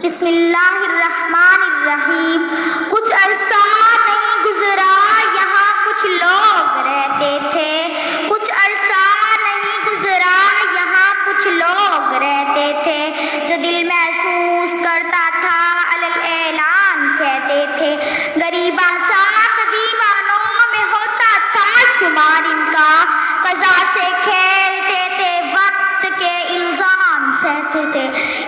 بسم اللہ الرحمن الرحیم۔ کچھ عرصہ نہیں گزرا یہاں کچھ لوگ رہتے تھے، کچھ عرصہ نہیں گزرا یہاں کچھ لوگ رہتے تھے، جو دل محسوس کرتا تھا علی الاعلان کہتے تھے، غریباں ساتھ دیوانوں میں ہوتا تھا شمار ان کا، قضا سے کھیلتے تھے وقت کے الزام سہتے تھے۔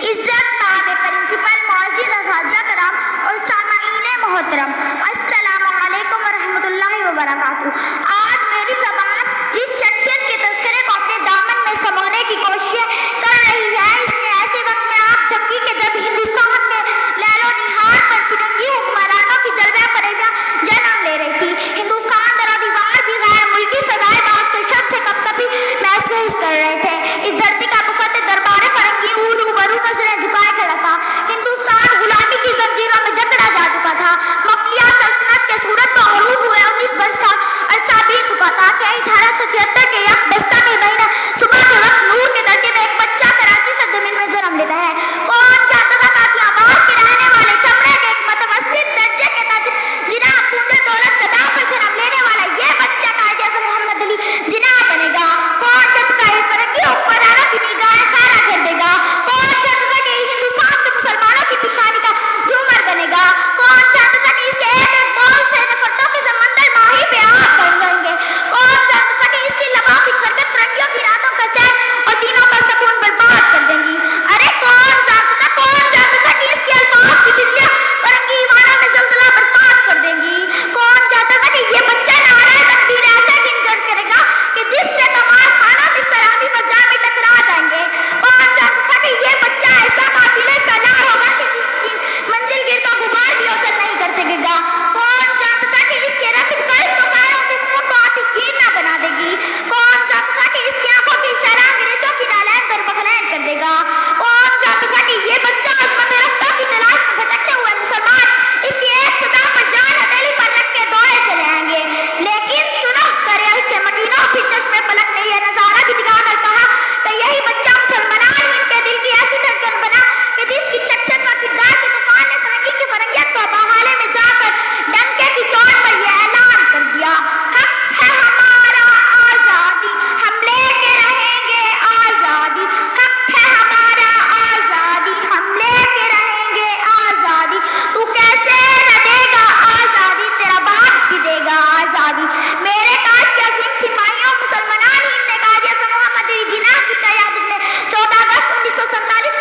عزت مآب پرنسپل، معزز اساتذہ کرام اور سامعین محترم، السلام علیکم ورحمۃ اللہ وبرکاتہ۔ آج میری زبان جس شخصیت کے تذکرے کو اپنے دامن میں سمونے کی کوشش کر رہی ہے، اس نے ایسے وقت میں آپ جبکہ کہ جب ہندوستان میں لیل و نہار پر فرنگی حکمرانوں کی جلوہ فریبیاں جنم لے رہی تھی، ہندوستان در دیوار بھی غیر ملکی سزائے باز کے شد سے کب کبھی محسوس کر رہے تھے۔ اس دھرتی کا بخت دربار فرنگی روبرو نظریں جھکائے کھڑا تھا، ہندوستان غلامی کی زنجیروں میں جکڑا جا چکا تھا، مفلیہ سلطنت کے صورت کو عروج ہوئے 19 برس کا عرصہ بیت چکا تھا کہ 1876 کے یک بستہ کے مہینہ صبح کے وقت نور کے درجے میں ایک بچہ کراچی سے زمین میں جنم لیتا ہے۔ کون جانتا تھا کافی آباد کے رہنے والے چمڑے کے ایک متوسط درجے کے تاجر جناح پونجے دولت گدا پر جنم لینے والا یہ بچہ قائد اعظم محمد علی جناح بنے گا۔ کون جانتا تھا یہ فرنگی حکمرانوں کی نگاہیں خیرہ کر دے گا، کون جانتا تھا کہ ہندوستان کے مسلمانوں کی پیشانی کا جھومر بنے گا، کون جانتا تھا کہ اس کے ایک ایک بول سے نفرتوں کے سمندر ماہی پہ آپ بن جائیں گے، کون جانتا تھا کہ اس کی لبافی کرکٹ فرنگیوں کی راتوں کا چین اور دینوں کا سکون برباد کر دیں گی۔ ارے کون جانتا تھا کہ اس کے الفاظ کی بجلیاں فرنگی ایوانوں میں زلزلہ برپا کر دیں گی، کون جانتا تھا کہ یہ بچہ نعرہ تکبیر ایسا گنجن کرے گا کہ جس سے تمام خانوں کی سلامی بجا میں ٹکرا جائیں گے، کون جانتا تھا کہ یہ بچہ ایسا قابل سالار ہوگا کہ جس کی منزل گیر کا غبار بھی اوزل نہیں کر سکے گا، کون جانتا تھا کہ اس کے رقص کا اس کو غیروں کے خون کو عاطفین نہ بنا دے گی، کون جانتا تھا کہ اس کی آنکھوں کی شرح انگریزوں کی نالین در بغلین کر دے گا، کون جانتا تھا کہ یہ بچہ عظمت رفتہ کی تلاش میں بھٹکتے ہوئے مسلمان اس کی ایک صدا پر جان ہتھیلی پر رکھ کے دوڑے چلے آئیں گے۔ لیکن سنو کرے اس کے مکینوں پھر چشمے پلک نے یہ نظارہ بھی دکھا کر کہا کہ یہی بچہ مسلمان ان کے دل کی ایسی دھڑکن بنا کہ جس کی شخصیت اور کردار کے طوفان نے فرنگی کی فرنگیت کو بحالے میں جا کر ڈنکے کی چوٹ پر یہ اعلان کر دیا، حق ہے ہمارا آزادی، ہم لے کے رہیں گے آزادی، حق ہے ہمارا آزادی، ہم لے کے رہیں گے آزادی، تو کیسے نہ دے گا آزادی، تیرا باپ بھی دے گا آزادی۔ میرے کاش کے عظیم سپاہیوں مسلمان ہی نے قائد اعظم محمد علی جناح کی قیادت میں 14 اگست 1947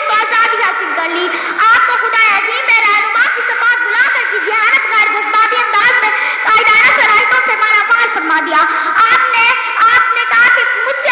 کو آزادی حاصل کر لی۔ آپ کو خدا عظیم نے رہنما کی صفات بلا کر کی ذہانت غیر جذباتی انداز میں قائدانہ صلاحیتوں سے مالا مال فرما دیا۔ آپ نے کہا کہ مجھ سے